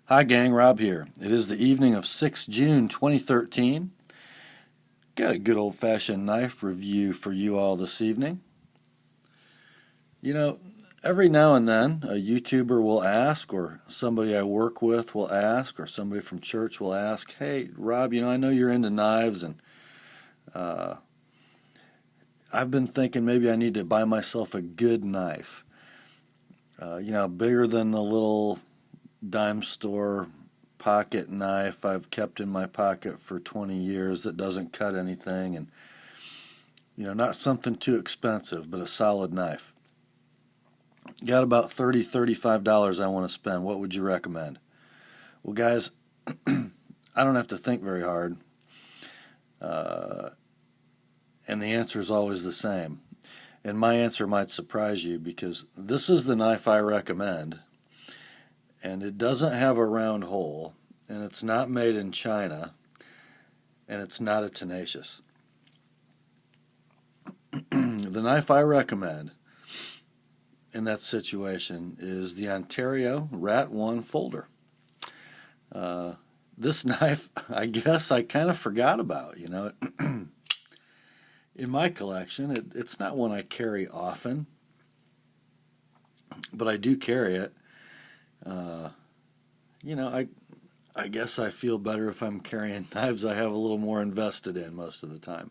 Hi gang, Rob here. It is the evening of 6 June 2013. Got a good old-fashioned knife review for you all this evening. You know, every now and then a YouTuber will ask, or somebody I work with will ask, or somebody from church will ask, "Hey Rob, I know you're into knives, and uh, I've been thinking maybe I need to buy myself a good knife. Bigger than the little dime store pocket knife I've kept in my pocket for 20 years that doesn't cut anything, and not something too expensive, but a solid knife. Got about $35 I want to spend. What would you recommend?" Well, guys, I don't have to think very hard, and the answer is always the same. And my answer might surprise you, because this is the knife I recommend, and it doesn't have a round hole, and it's not made in China, and it's not a Tenacious. The knife I recommend in that situation is the Ontario Rat 1 Folder. This knife, I guess I kind of forgot about. In my collection, it's not one I carry often, but I do carry it. I guess I feel better if I'm carrying knives I have a little more invested in most of the time.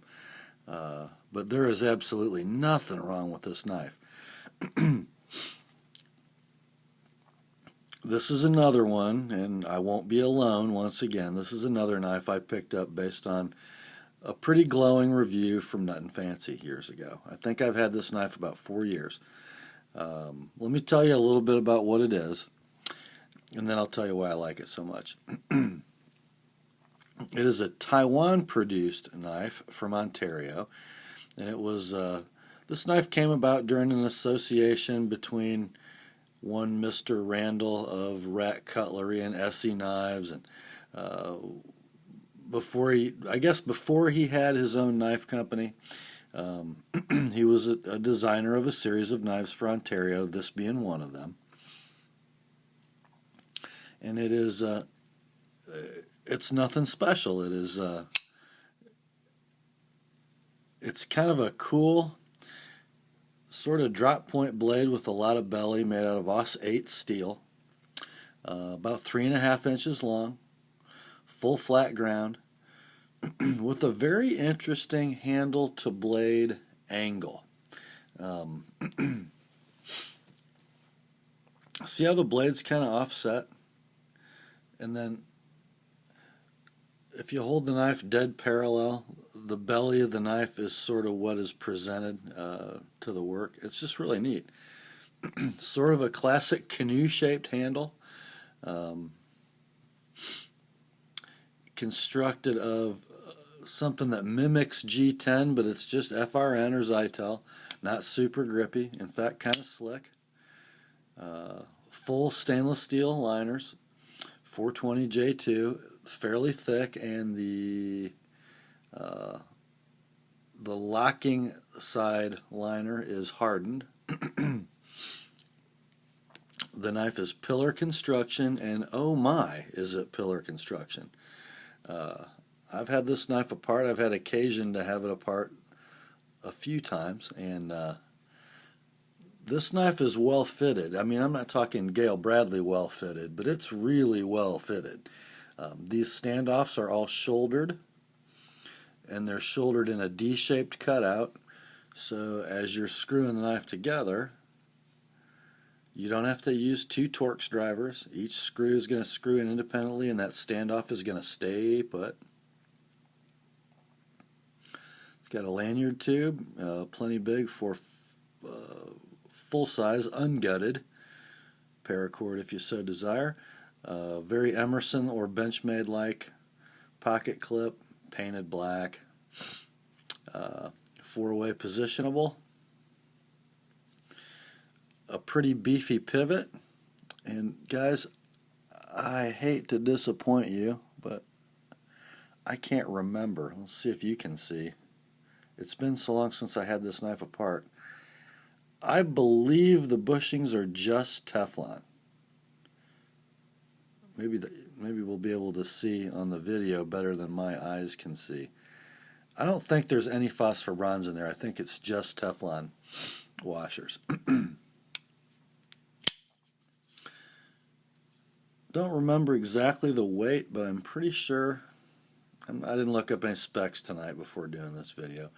But there is absolutely nothing wrong with this knife. This is another one, and I won't be alone once again. This is another knife I picked up based on a pretty glowing review from Nut and Fancy years ago. I think I've had this knife about 4 years. Let me tell you a little bit about what it is, and then I'll tell you why I like it so much. It is a Taiwan-produced knife from Ontario, and this knife came about during an association between one Mr. Randall of Rat Cutlery and Essie Knives, and before he had his own knife company, he was a designer of a series of knives for Ontario, this being one of them. And it's nothing special. It's kind of a cool sort of drop point blade with a lot of belly, made out of Aus 8 steel, about 3.5 inches long, full flat ground, with a very interesting handle to blade angle. See how the blade's kind of offset? And then if you hold the knife dead parallel, the belly of the knife is sort of what is presented to the work. It's just really neat. Sort of a classic canoe-shaped handle, constructed of something that mimics G10, but it's just FRN or Zytel, not super grippy, in fact kind of slick. Full stainless steel liners, 420 J2, fairly thick, and the locking side liner is hardened. The knife is pillar construction, and oh my, is it pillar construction. I've had this knife apart. I've had occasion to have it apart a few times, and this knife is well fitted. I mean, I'm not talking Gale Bradley well fitted, but it's really well fitted. These standoffs are all shouldered, and they're shouldered in a D-shaped cutout, so as you're screwing the knife together, you don't have to use 2 Torx drivers. Each screw is going to screw in independently, and that standoff is going to stay put. It's got a lanyard tube, plenty big for full-size, ungutted paracord if you so desire. Very Emerson or Benchmade-like pocket clip, painted black. 4-way positionable. A pretty beefy pivot. And guys, I hate to disappoint you, but I can't remember. Let's see if you can see. It's been so long since I had this knife apart. I believe the bushings are just Teflon. maybe we'll be able to see on the video better than my eyes can see. I don't think there's any phosphor bronze in there. I think it's just Teflon washers. Don't remember exactly the weight, but I'm pretty sure. I didn't look up any specs tonight before doing this video.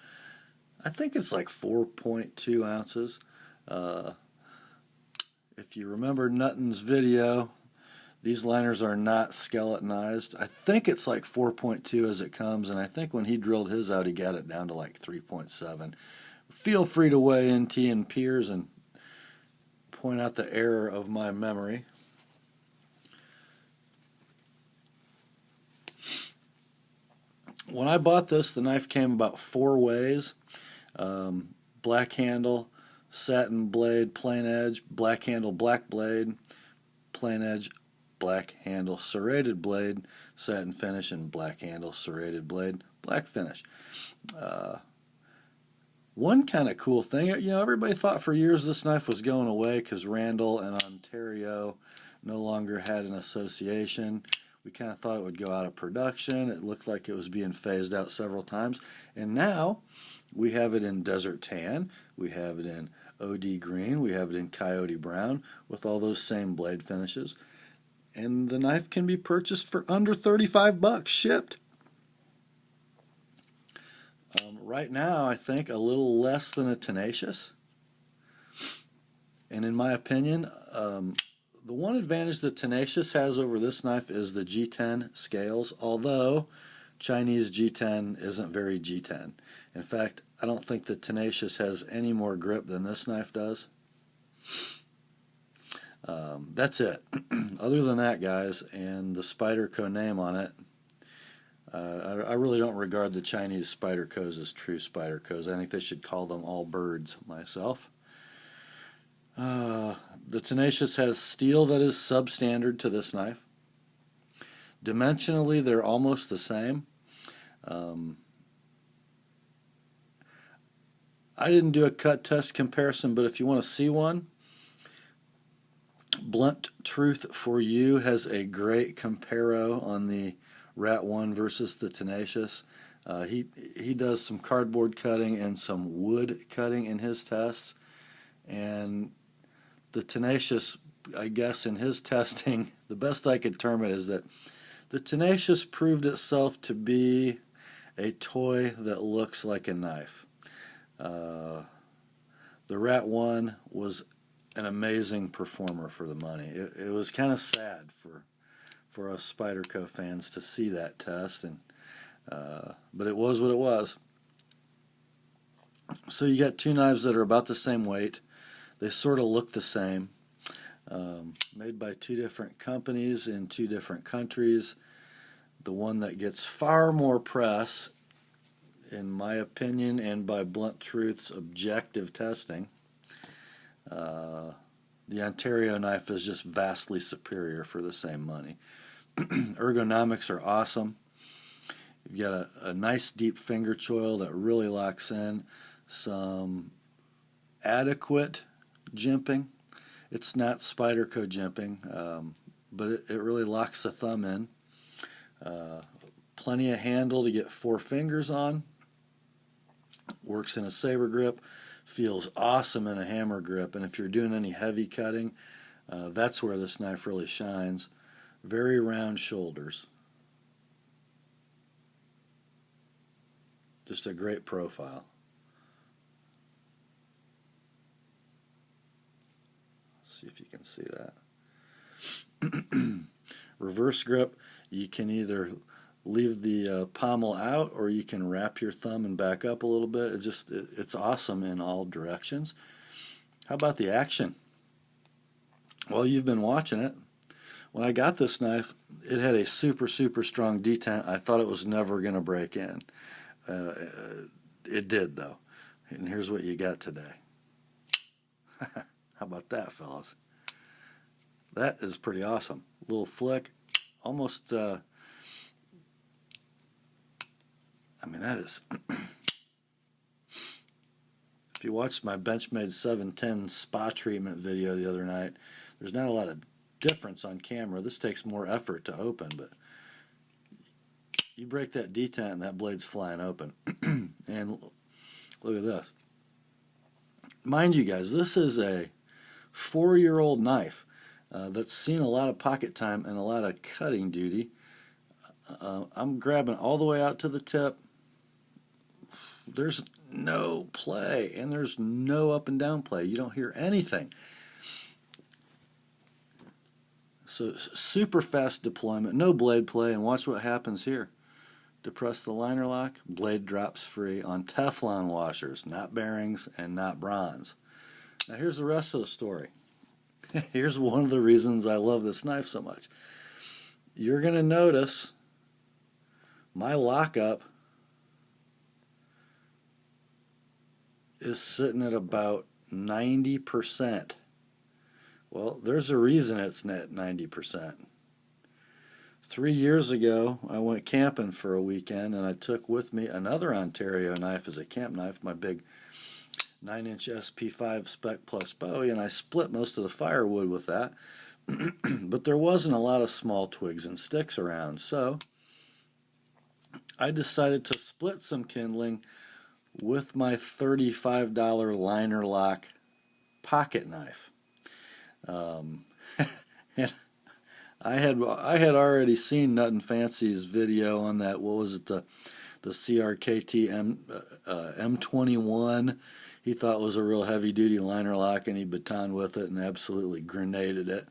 I think it's like 4.2 ounces. If you remember Nutton's video, these liners are not skeletonized. I think it's like 4.2 as it comes, and I think when he drilled his out, he got it down to like 3.7. Feel free to weigh in, T and peers, and point out the error of my memory. When I bought this, the knife came about 4 ways. Black handle, satin blade, plain edge, black handle, black blade, plain edge, black handle, serrated blade, satin finish, and black handle, serrated blade, black finish. One kind of cool thing, everybody thought for years this knife was going away because Randall and Ontario no longer had an association. We kind of thought it would go out of production. It looked like it was being phased out several times. And now we have it in Desert Tan, we have it in OD Green, we have it in Coyote Brown with all those same blade finishes. And the knife can be purchased for under $35 shipped. Right now, I think a little less than a Tenacious. And in my opinion, the one advantage that Tenacious has over this knife is the G10 scales, although Chinese G10 isn't very G10. In fact, I don't think the Tenacious has any more grip than this knife does. That's it. Other than that, guys, and the Spyderco name on it, I really don't regard the Chinese Spydercos as true Spydercos. I think they should call them all birds myself. The Tenacious has steel that is substandard to this knife. Dimensionally, they're almost the same. I didn't do a cut test comparison, but if you want to see one, Blunt Truth for You has a great comparo on the Rat 1 versus the Tenacious. He does some cardboard cutting and some wood cutting in his tests, and the Tenacious, I guess in his testing, the best I could term it is that the Tenacious proved itself to be a toy that looks like a knife. The Rat 1 was an amazing performer for the money. It was kind of sad for us Spyderco fans to see that test, and but it was what it was. So you got two knives that are about the same weight. They sort of look the same. Made by two different companies in two different countries. The one that gets far more press, in my opinion, and by Blunt Truth's objective testing. The Ontario knife is just vastly superior for the same money. Ergonomics are awesome. You've got a nice deep finger choil that really locks in, some adequate jimping. It's not Spyderco jimping, but it really locks the thumb in. Plenty of handle to get 4 fingers on. Works in a saber grip. Feels awesome in a hammer grip. And if you're doing any heavy cutting, that's where this knife really shines. Very round shoulders. Just a great profile. Let's see if you can see that. Reverse grip, you can either leave the pommel out or you can wrap your thumb and back up a little bit. It's awesome in all directions. How about the action? Well, you've been watching it. When I got this knife, it had a super strong detent. I thought it was never going to break in. It did, though. And here's what you got today. How about that, fellas? That is pretty awesome. Little flick. Almost, I mean, that is... If you watched my Benchmade 710 spa treatment video the other night, there's not a lot of difference on camera. This takes more effort to open, but you break that detent and that blade's flying open. And look at this. Mind you guys, this is a 4-year-old knife that's seen a lot of pocket time and a lot of cutting duty. I'm grabbing all the way out to the tip. There's no play, and there's no up and down play. You don't hear anything. So super fast deployment, no blade play, and watch what happens here. Depress the liner lock, blade drops free on Teflon washers, not bearings and not bronze. Now here's the rest of the story. Here's one of the reasons I love this knife so much. You're going to notice my lockup is sitting at about 90%. Well, there's a reason it's at 90%. 3 years ago, I went camping for a weekend, and I took with me another Ontario knife as a camp knife, my big 9-inch SP5 Spec Plus Bowie, and I split most of the firewood with that. But there wasn't a lot of small twigs and sticks around, so I decided to split some kindling with my $35 liner lock pocket knife. And I had already seen Nuttin' Fancy's video on that. What was it? The CRKT M21. He thought was a real heavy duty liner lock, and he batoned with it and absolutely grenaded it.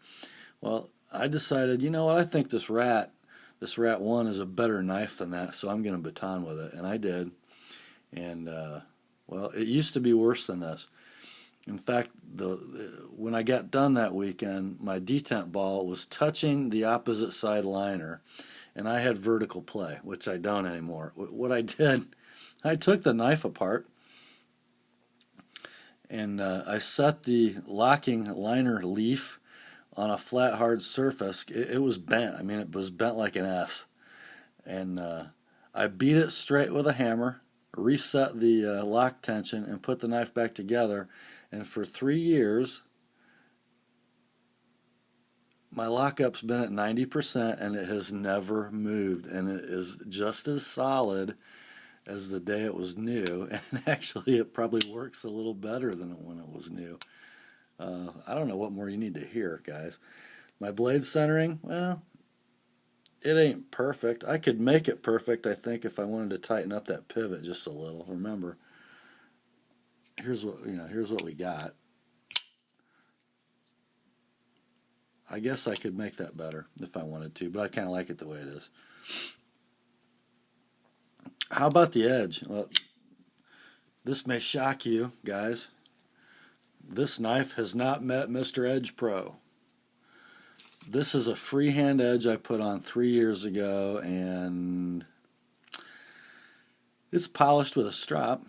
Well, I decided, you know what? I think this Rat 1 is a better knife than that, so I'm going to baton with it, and I did. And well, it used to be worse than this. In fact, when I got done that weekend, my detent ball was touching the opposite side liner, and I had vertical play, which I don't anymore. What I did, I took the knife apart, and I set the locking liner leaf on a flat, hard surface. It was bent. I mean, it was bent like an S. And I beat it straight with a hammer, reset the lock tension, and put the knife back together. And for 3 years, my lockup's been at 90%, and it has never moved. And it is just as solid as the day it was new. And actually, it probably works a little better than when it was new. I don't know what more you need to hear, guys. My blade centering, well, it ain't perfect. I could make it perfect, I think, if I wanted to tighten up that pivot just a little. Remember, here's what we got. I guess I could make that better if I wanted to, but I kind of like it the way it is. How about the edge? Well, this may shock you, guys. This knife has not met Mr. Edge Pro. This is a freehand edge I put on 3 years ago, and it's polished with a strop.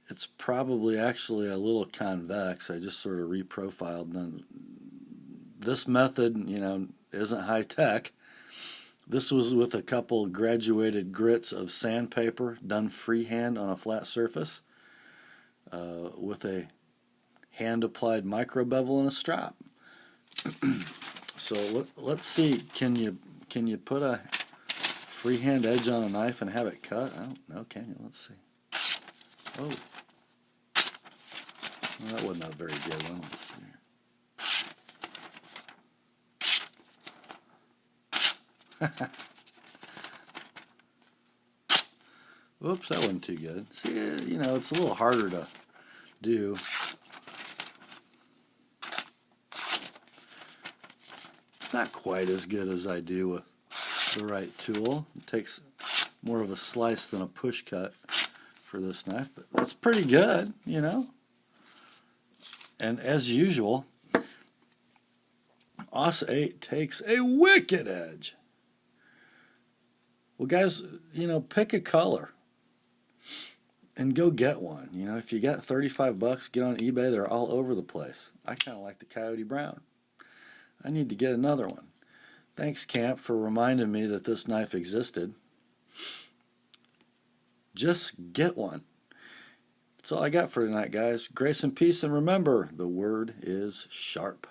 It's probably actually a little convex. I just sort of reprofiled them. This method, isn't high tech. This was with a couple graduated grits of sandpaper done freehand on a flat surface with a hand-applied micro bevel and a strop. So let's see. Can you put a freehand edge on a knife and have it cut? I don't know. Can you? Let's see. Oh, well, that wasn't a very good one. Let's see here. Oops, that wasn't too good. See, it's a little harder to do. It's not quite as good as I do with the right tool. It takes more of a slice than a push cut for this knife, but that's pretty good, And as usual, Os 8 takes a wicked edge. Well, guys, pick a color and go get one. If you got $35, get on eBay. They're all over the place. I kind of like the Coyote Brown. I need to get another one. Thanks, Camp, for reminding me that this knife existed. Just get one. That's all I got for tonight, guys. Grace and peace, and remember, the word is sharp.